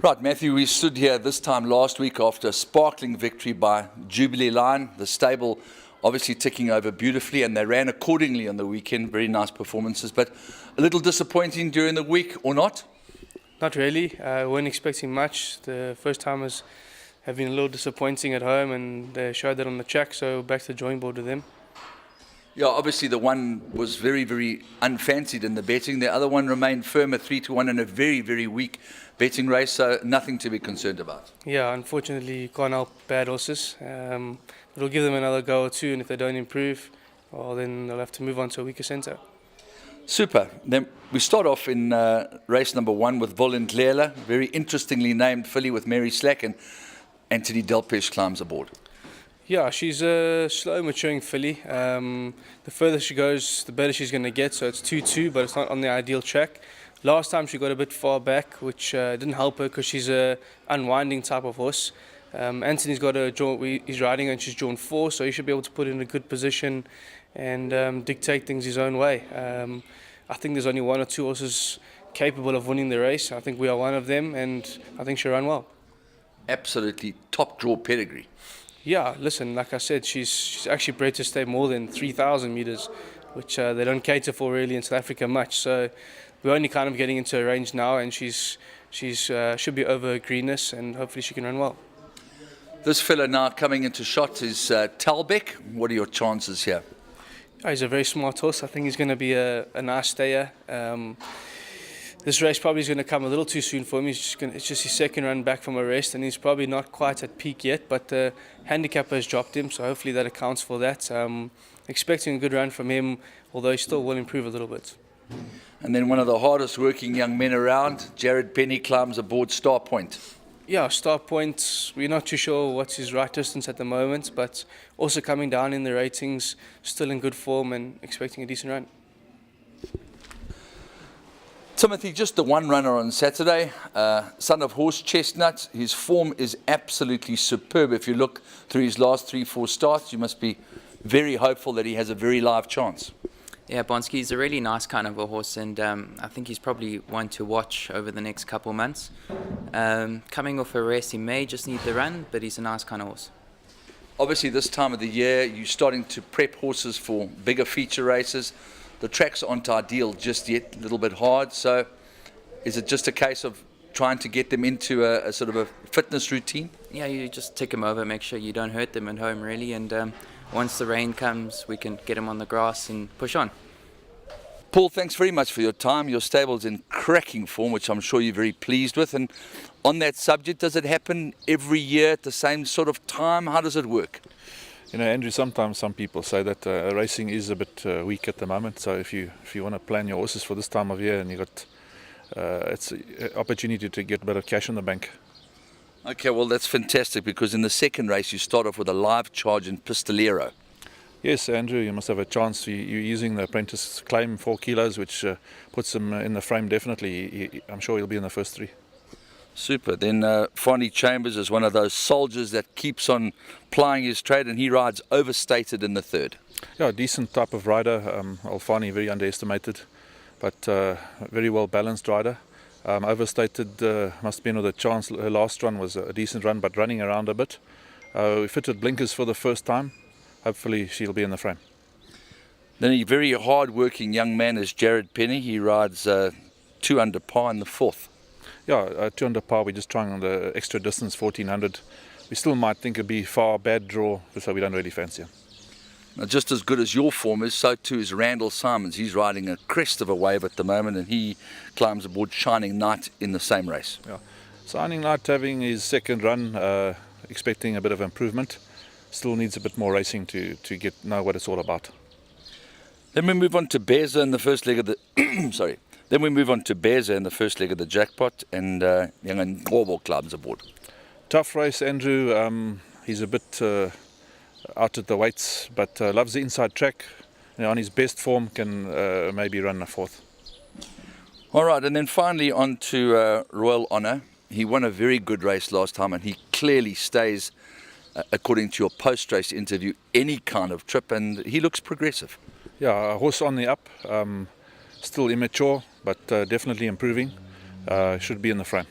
Right, Matthew, we stood here this time last week after a sparkling victory by Jubilee Line. The stable obviously ticking over beautifully, and they ran accordingly on the weekend. Very nice performances, but a little disappointing during the week, or not? Not really. Weren't expecting much. The first timers have been a little disappointing at home, and they showed that on the track, so back to the drawing board with them. Yeah, obviously the one was very, very unfancied in the betting. The other one remained firm at 3-1 in a very, very weak betting race, so nothing to be concerned about. Yeah, unfortunately you can't help bad horses. It'll give them another go or two, and if they don't improve, well, then they'll have to move on to a weaker centre. Super. Then we start off in race number 1 with Volendlela, very interestingly named filly with Mary Slack, and Anthony Delpesh climbs aboard. Yeah, she's a slow maturing filly. The further she goes, the better she's going to get, so it's 2-2, but it's not on the ideal track. Last time she got a bit far back, which didn't help her because she's a unwinding type of horse. Anthony's got a draw, he's riding and she's drawn 4, so he should be able to put in a good position and dictate things his own way. I think there's only 1 or 2 horses capable of winning the race. I think we are one of them, and I think she'll run well. Absolutely top draw pedigree. Yeah, listen, like I said, she's actually bred to stay more than 3,000 metres, which they don't cater for really in South Africa much. So we're only kind of getting into her range now, and she's should be over her greenness, and hopefully she can run well. This fella now coming into shot is Talbeck. What are your chances here? He's a very smart horse. I think he's going to be a nice stayer. This race probably is going to come a little too soon for him. It's just his second run back from a rest, and he's probably not quite at peak yet, but the handicapper has dropped him, so hopefully that accounts for that. Expecting a good run from him, although he still will improve a little bit. And then one of the hardest working young men around, Jared Penny, climbs aboard Star Point. Yeah, Star Point, we're not too sure what's his right distance at the moment, but also coming down in the ratings, still in good form and expecting a decent run. Timothy, just the one runner on Saturday, son of Horse Chestnut. His form is absolutely superb. If you look through his last 3-4 starts, you must be very hopeful that he has a very live chance. Yeah, Bonsky is a really nice kind of a horse, and I think he's probably one to watch over the next couple of months. Coming off a race, he may just need the run, but he's a nice kind of horse. Obviously, this time of the year, you're starting to prep horses for bigger feature races. The tracks aren't ideal just yet, a little bit hard. So is it just a case of trying to get them into a sort of a fitness routine? Yeah, you just tick them over, make sure you don't hurt them at home, really. And once the rain comes, we can get them on the grass and push on. Paul, thanks very much for your time. Your stable's in cracking form, which I'm sure you're very pleased with. And on that subject, does it happen every year at the same sort of time? How does it work? You know, Andrew, sometimes some people say that racing is a bit weak at the moment. So if you want to plan your horses for this time of year, and you got it's an opportunity to get a bit of cash in the bank. Okay, well that's fantastic, because in the second race you start off with a live charge in Pistolero. Yes, Andrew, you must have a chance. You're using the apprentice claim 4 kilos, which puts him in the frame definitely. I'm sure he'll be in the first 3. Super. Then Fani Chambers is one of those soldiers that keeps on plying his trade, and he rides Overstated in the 3rd. Yeah, decent type of rider. Alfani, very underestimated, but very well balanced rider. Overstated must have been with a chance. Her last run was a decent run, but running around a bit. We fitted blinkers for the first time. Hopefully she'll be in the frame. Then a very hard-working young man is Jared Penny. He rides 2 under par in the 4th. Yeah, 2 under par. We're just trying on the extra distance, 1400. We still might think it'd be far bad draw, so we don't really fancy him. Now, just as good as your form is, so too is Randall Simons. He's riding a crest of a wave at the moment, and he climbs aboard Shining Knight in the same race. Yeah, Shining Knight having his second run, expecting a bit of improvement. Still needs a bit more racing to know what it's all about. Then we move on to Beza in the first leg of the sorry. Then we move on to Beza in the first leg of the jackpot, and young Ngobo climbs aboard. Tough race, Andrew. He's a bit out at the weights, but loves the inside track. You know, on his best form, can maybe run a 4th. All right, and then finally on to Royal Honour. He won a very good race last time, and he clearly stays, according to your post-race interview, any kind of trip, and he looks progressive. Yeah, a horse on the up, still immature, but definitely improving. Should be in the frame.